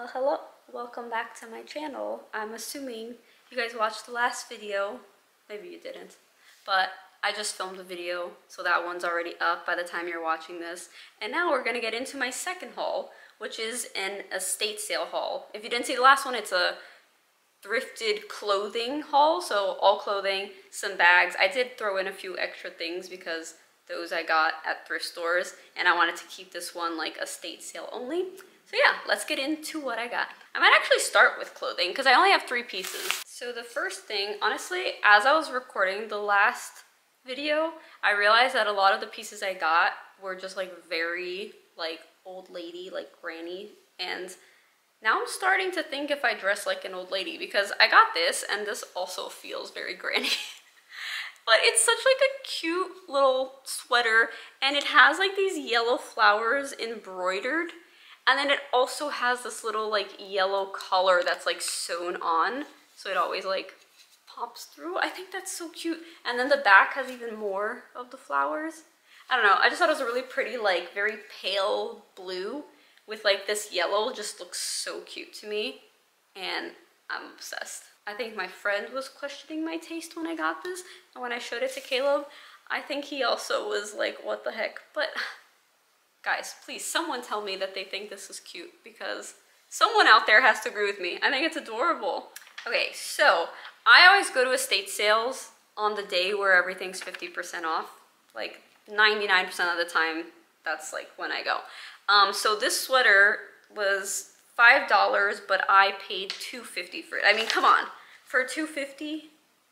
Well, hello, welcome back to my channel. I'm assuming you guys watched the last video. Maybe you didn't, but I just filmed a video, so that one's already up by the time you're watching this. And now we're gonna get into my second haul, which is an estate sale haul. If you didn't see the last one, it's a thrifted clothing haul, so all clothing, some bags. I did throw in a few extra things because those I got at thrift stores, and I wanted to keep this one like estate sale only. So yeah, let's get into what I got. I might actually start with clothing because I only have 3 pieces. So the first thing, honestly, as I was recording the last video, I realized that a lot of the pieces I got were just like very like old lady, like granny. And now I'm starting to think if I dress like an old lady, because I got this and this also feels very granny. But it's such like a cute little sweater, and it has like these yellow flowers embroidered. And then it also has this little like yellow collar that's like sewn on, so it always like pops through. I think that's so cute. And then the back has even more of the flowers. I don't know, I just thought it was a really pretty, like very pale blue with like this yellow. Just looks so cute to me, and I'm obsessed. I think my friend was questioning my taste when I got this, and when I showed it to Caleb, I think he also was like, what the heck? But guys, please, someone tell me that they think this is cute, because someone out there has to agree with me. I think it's adorable. Okay, so I always go to estate sales on the day where everything's 50% off. Like 99% of the time, that's like when I go. So this sweater was $5, but I paid $2.50 for it. I mean, come on, for $2.50,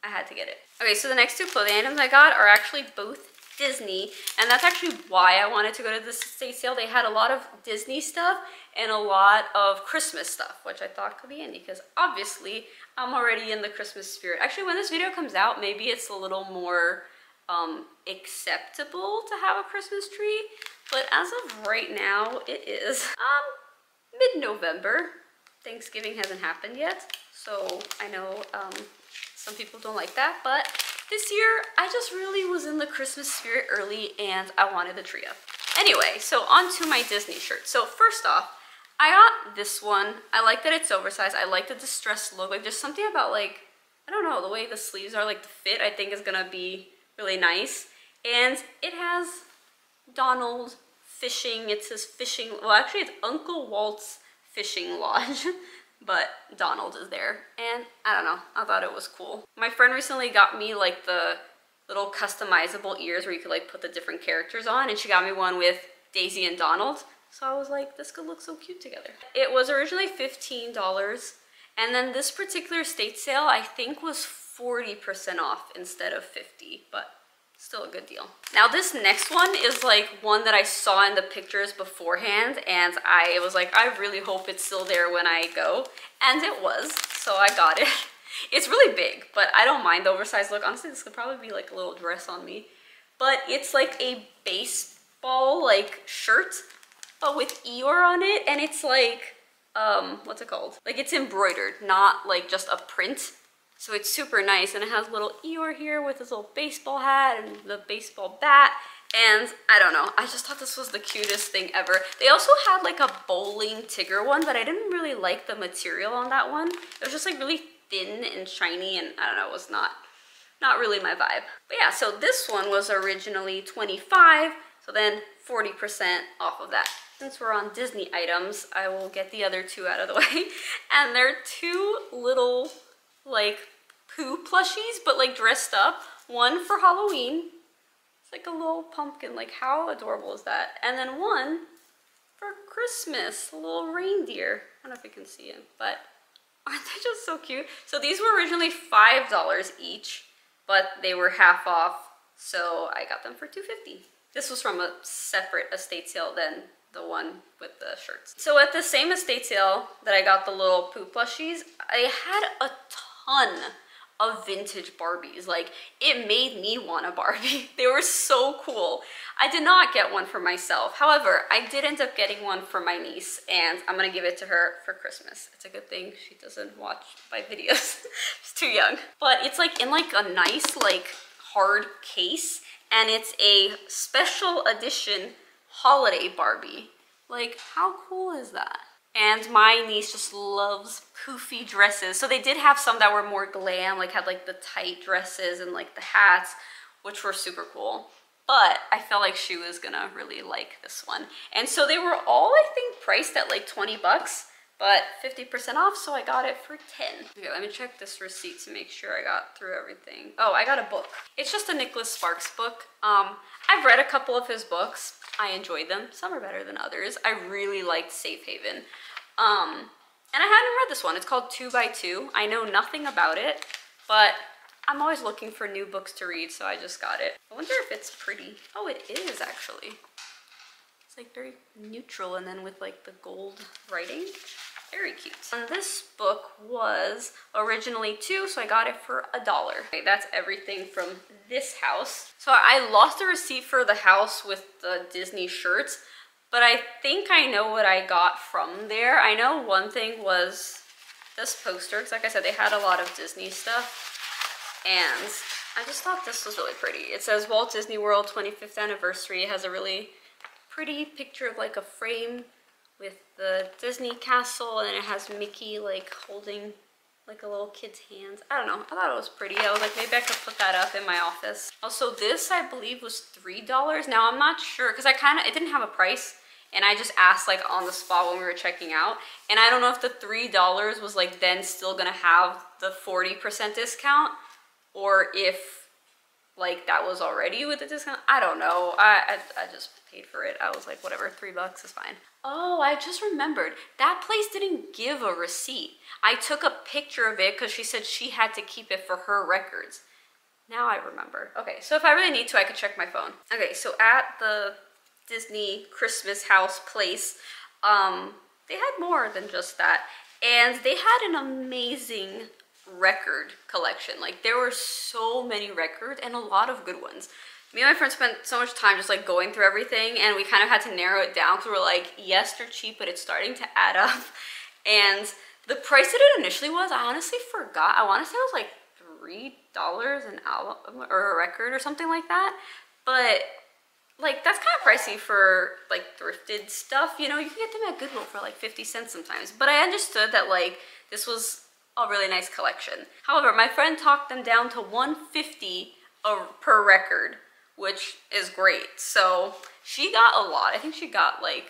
I had to get it. Okay, so the next 2 clothing items I got are actually both Disney, and that's actually why I wanted to go to this estate sale. They had a lot of Disney stuff and a lot of Christmas stuff, which I thought could be handy because obviously I'm already in the Christmas spirit. Actually, when this video comes out, maybe it's a little more acceptable to have a Christmas tree, but as of right now, it is mid-November. Thanksgiving hasn't happened yet, so I know some people don't like that, but this year, I just really was in the Christmas spirit early, and I wanted the tree up. Anyway, so on to my Disney shirt. So first off, I got this one. I like that it's oversized. I like the distressed look. Like, just something about, like, I don't know, the way the sleeves are, like the fit, I think is gonna be really nice. And it has Donald fishing. It says fishing, well, actually it's Uncle Walt's Fishing Lodge. But Donald is there, and I don't know, I thought it was cool. My friend recently got me like the little customizable ears where you could like put the different characters on, and she got me one with Daisy and Donald. So I was like, this could look so cute together. It was originally $15, and then this particular estate sale I think was 40% off instead of 50, but still a good deal. Now this next one is like one that I saw in the pictures beforehand, and I was like, I really hope it's still there when I go, and it was, so I got it. It's really big, but I don't mind the oversized look. Honestly, this could probably be like a little dress on me, but it's like a baseball like shirt, but with Eeyore on it, and it's like, what's it called? Like it's embroidered, not like just a print. So it's super nice, and it has little Eeyore here with his little baseball hat and the baseball bat, and I don't know, I just thought this was the cutest thing ever. They also had like a bowling Tigger one, but I didn't really like the material on that one. It was just like really thin and shiny, and I don't know, it was not really my vibe. But yeah, so this one was originally $25, so then 40% off of that. Since we're on Disney items, I will get the other 2 out of the way, and they're 2 little like Pooh plushies, but like dressed up. One for Halloween, it's like a little pumpkin, like how adorable is that? And then one for Christmas, a little reindeer. I don't know if you can see him, but aren't they just so cute? So these were originally $5 each, but they were half off, so I got them for $2.50. This was from a separate estate sale than the one with the shirts. So at the same estate sale that I got the little Pooh plushies, I had a ton of vintage Barbies. Like, it made me want a Barbie. They were so cool. I did not get one for myself. However, I did end up getting one for my niece, and I'm gonna give it to her for Christmas. It's a good thing she doesn't watch my videos. She's too young. But it's like in like a nice like hard case, and it's a special edition holiday Barbie. Like, how cool is that? And my niece just loves poofy dresses. So they did have some that were more glam, like had like the tight dresses and like the hats, which were super cool. But I felt like she was gonna really like this one. And so they were all, I think, priced at like 20 bucks, but 50% off, so I got it for 10. Okay, let me check this receipt to make sure I got through everything. Oh, I got a book. It's just a Nicholas Sparks book. I've read a couple of his books. I enjoyed them. Some are better than others. I really liked Safe Haven. And I hadn't read this one. It's called 2 by 2. I know nothing about it, but I'm always looking for new books to read, so I just got it. I wonder if it's pretty. Oh, it is actually. It's like very neutral and then with like the gold writing. Very cute. And this book was originally $2, so I got it for $1. Okay, that's everything from this house. So I lost the receipt for the house with the Disney shirts, but I think I know what I got from there. I know one thing was this poster, because like I said, they had a lot of Disney stuff, and I just thought this was really pretty. It says Walt Disney World 25th anniversary. It has a really pretty picture of like a frame with the Disney castle, and it has Mickey like holding like a little kid's hands. I don't know, I thought it was pretty. I was like, maybe I could put that up in my office. Also, this I believe was $3. Now I'm not sure, because it didn't have a price, and I just asked like on the spot when we were checking out, and I don't know if the $3 was like then still gonna have the 40% discount, or if like that was already with the discount. I don't know. I just paid for it. I was like, whatever, $3 is fine. Oh, I just remembered. That place didn't give a receipt. I took a picture of it because she said she had to keep it for her records. Now I remember. Okay, so if I really need to, I could check my phone. Okay, so at the Disney Christmas house place, they had more than just that. And they had an amazing record collection. Like, there were so many records and a lot of good ones. Me and my friends spent so much time just like going through everything, and we kind of had to narrow it down because we're like, yes, they're cheap, but it's starting to add up. And the price that it initially was, I honestly forgot. I want to say it was like $3 an album or a record or something like that. But like, that's kind of pricey for like thrifted stuff. You know, you can get them at Goodwill for like 50 cents sometimes. But I understood that like this was a really nice collection. However, my friend talked them down to $150 per record, which is great. So she got a lot. I think she got like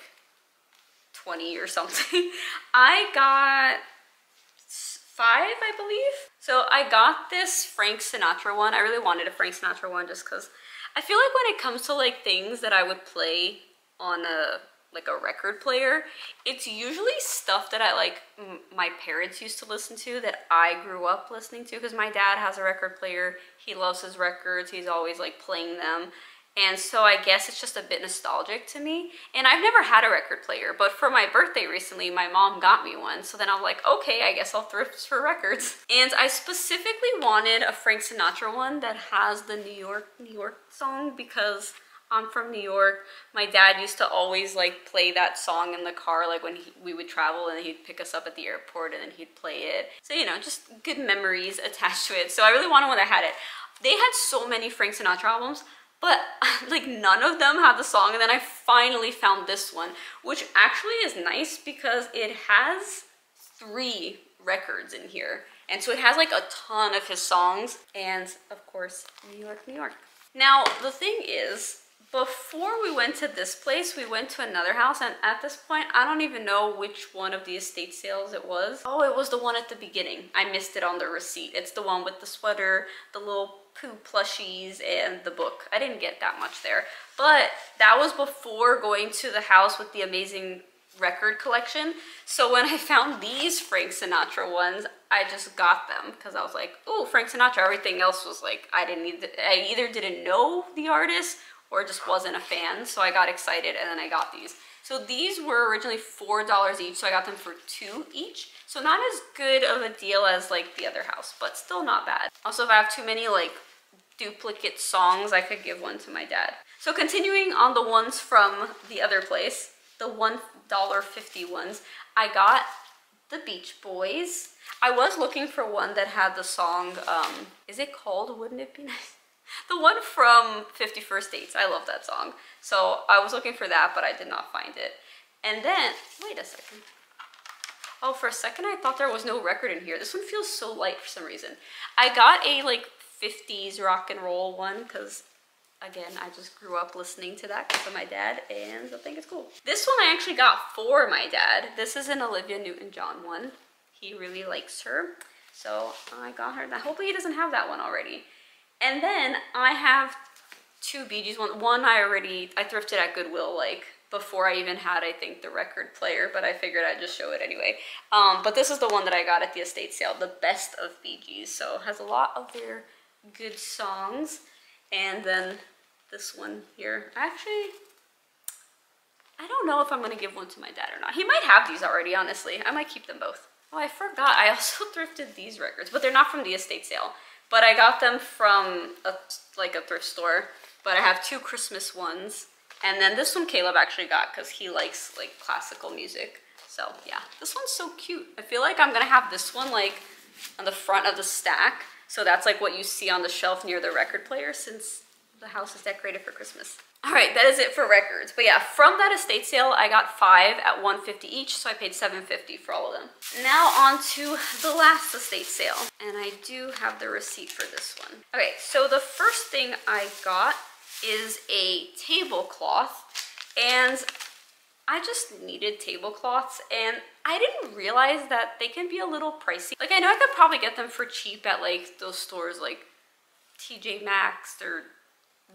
20 or something. I got 5, I believe. So I got this Frank Sinatra one. I really wanted a Frank Sinatra one just because I feel like when it comes to like things that I would play on a record player, it's usually stuff that I like my parents used to listen to, that I grew up listening to, because my dad has a record player. He loves his records. He's always like playing them. And so I guess it's just a bit nostalgic to me. And I've never had a record player, but for my birthday recently, my mom got me one. So then I'm like, okay, I guess I'll thrift for records. And I specifically wanted a Frank Sinatra one that has the New York, New York song, because I'm from New York. My dad used to always like play that song in the car, like when we would travel, and he'd pick us up at the airport and then he'd play it. So, you know, just good memories attached to it. So I really wanted one that had it. They had so many Frank Sinatra albums, but like none of them had the song. And then I finally found this one, which actually is nice because it has 3 records in here. And so it has like a ton of his songs, and of course, New York, New York. Now, the thing is, before we went to this place, we went to another house, and at this point, I don't even know which one of the estate sales it was. Oh, it was the one at the beginning. I missed it on the receipt. It's the one with the sweater, the little Pooh plushies, and the book. I didn't get that much there, but that was before going to the house with the amazing record collection. So when I found these Frank Sinatra ones, I just got them because I was like, oh, Frank Sinatra. Everything else was like, I either didn't know the artist or just wasn't a fan, so I got excited and then I got these. So these were originally $4 each, so I got them for $2 each. So not as good of a deal as like the other house, but still not bad. Also, if I have too many like duplicate songs, I could give one to my dad. So continuing on the ones from the other place, the $1.50 ones, I got the Beach Boys. I was looking for one that had the song, is it called Wouldn't It Be Nice? The one from 50 First Dates. I love that song. So I was looking for that, but I did not find it. And then, wait a second. Oh, for a second I thought there was no record in here. This one feels so light for some reason. I got a like 50s rock and roll one because again, I just grew up listening to that because of my dad and I think it's cool. This one I actually got for my dad. This is an Olivia Newton-John one. He really likes her. So I got her that. Hopefully he doesn't have that one already. And then I have two Bee Gees ones. One I thrifted at Goodwill like before I even had, I think, the record player, but I figured I'd just show it anyway. But this is the one that I got at the estate sale, the best of Bee Gees. So it has a lot of their good songs. And then this one here. Actually, I don't know if I'm gonna give one to my dad or not. He might have these already, honestly. I might keep them both. Oh, I forgot. I also thrifted these records, but they're not from the estate sale. But I got them from a thrift store. But I have two Christmas ones. And then this one Caleb actually got because he likes like classical music. So yeah, this one's so cute. I feel like I'm gonna have this one like on the front of the stack. So that's like what you see on the shelf near the record player since the house is decorated for Christmas. All right, that is it for records. But yeah, from that estate sale, I got 5 at $150 each, so I paid $7.50 for all of them. Now on to the last estate sale, and I do have the receipt for this one. Okay, so the first thing I got is a tablecloth, and I just needed tablecloths, and I didn't realize that they can be a little pricey. Like, I know I could probably get them for cheap at like those stores like TJ Maxx or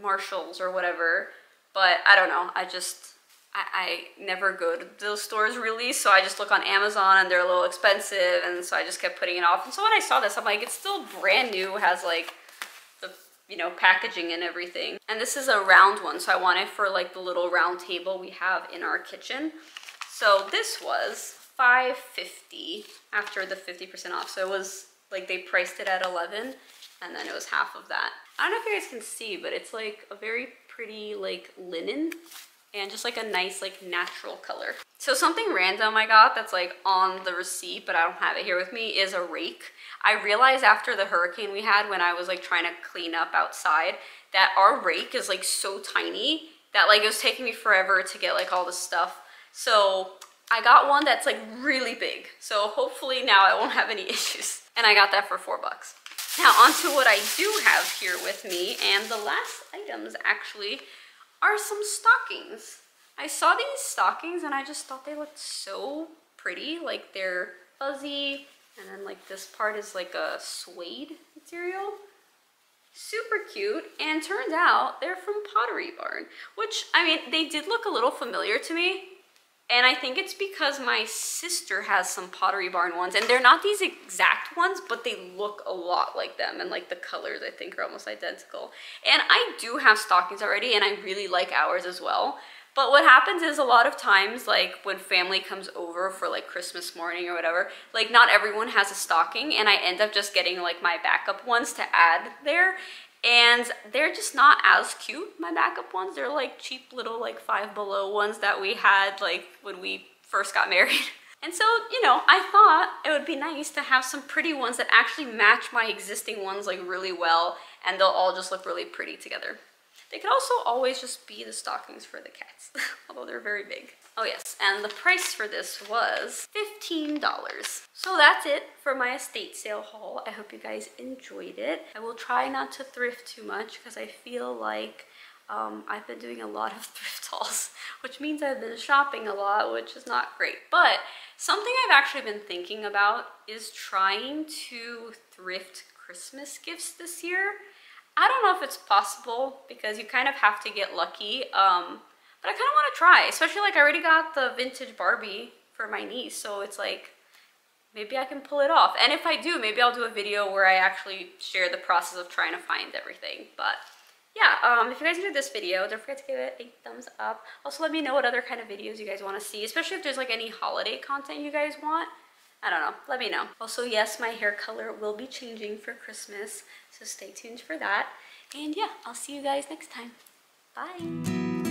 Marshalls or whatever, but I don't know. I never go to those stores really, so I just look on Amazon and they're a little expensive, and so I just kept putting it off. And so when I saw this, I'm like, it's still brand new, has like the, you know, packaging and everything. And this is a round one, so I want it for like the little round table we have in our kitchen. So this was $5.50 after the 50% off. So it was like they priced it at $11, and then it was half of that. I don't know if you guys can see, but it's like a very pretty like linen and just like a nice like natural color. So something random I got that's like on the receipt, but I don't have it here with me, is a rake. I realized after the hurricane we had when I was like trying to clean up outside that our rake is like so tiny that like it was taking me forever to get like all the stuff. So I got one that's like really big. So hopefully now I won't have any issues. And I got that for $4. Now on to what I do have here with me, and the last items actually are some stockings. I saw these stockings and I just thought they looked so pretty. Like they're fuzzy, and then like this part is like a suede material. Super cute, and turns out they're from Pottery Barn, which, I mean, they did look a little familiar to me. And I think it's because my sister has some Pottery Barn ones, and they're not these exact ones, but they look a lot like them, and like the colors I think are almost identical. And I do have stockings already, and I really like ours as well. But what happens is a lot of times, like when family comes over for like Christmas morning or whatever, like not everyone has a stocking, and I end up just getting like my backup ones to add there. And they're just not as cute, my backup ones. They're like cheap little like Five Below ones that we had like when we first got married. And so, you know, I thought it would be nice to have some pretty ones that actually match my existing ones like really well, and they'll all just look really pretty together. They could also always just be the stockings for the cats, although they're very big. Oh yes, and the price for this was $15. So that's it for my estate sale haul. I hope you guys enjoyed it. I will try not to thrift too much because I feel like I've been doing a lot of thrift hauls, which means I've been shopping a lot, which is not great. But something I've actually been thinking about is trying to thrift Christmas gifts this year. I don't know if it's possible because you kind of have to get lucky, but I kind of want to try, especially like I already got the vintage Barbie for my niece, so it's like maybe I can pull it off. And if I do, maybe I'll do a video where I actually share the process of trying to find everything. But yeah, if you guys enjoyed this video, don't forget to give it a thumbs up. Also, let me know what other kind of videos you guys want to see, especially if there's like any holiday content you guys want. I don't know, let me know. Also, yes, my hair color will be changing for Christmas, so stay tuned for that. And yeah, I'll see you guys next time. Bye.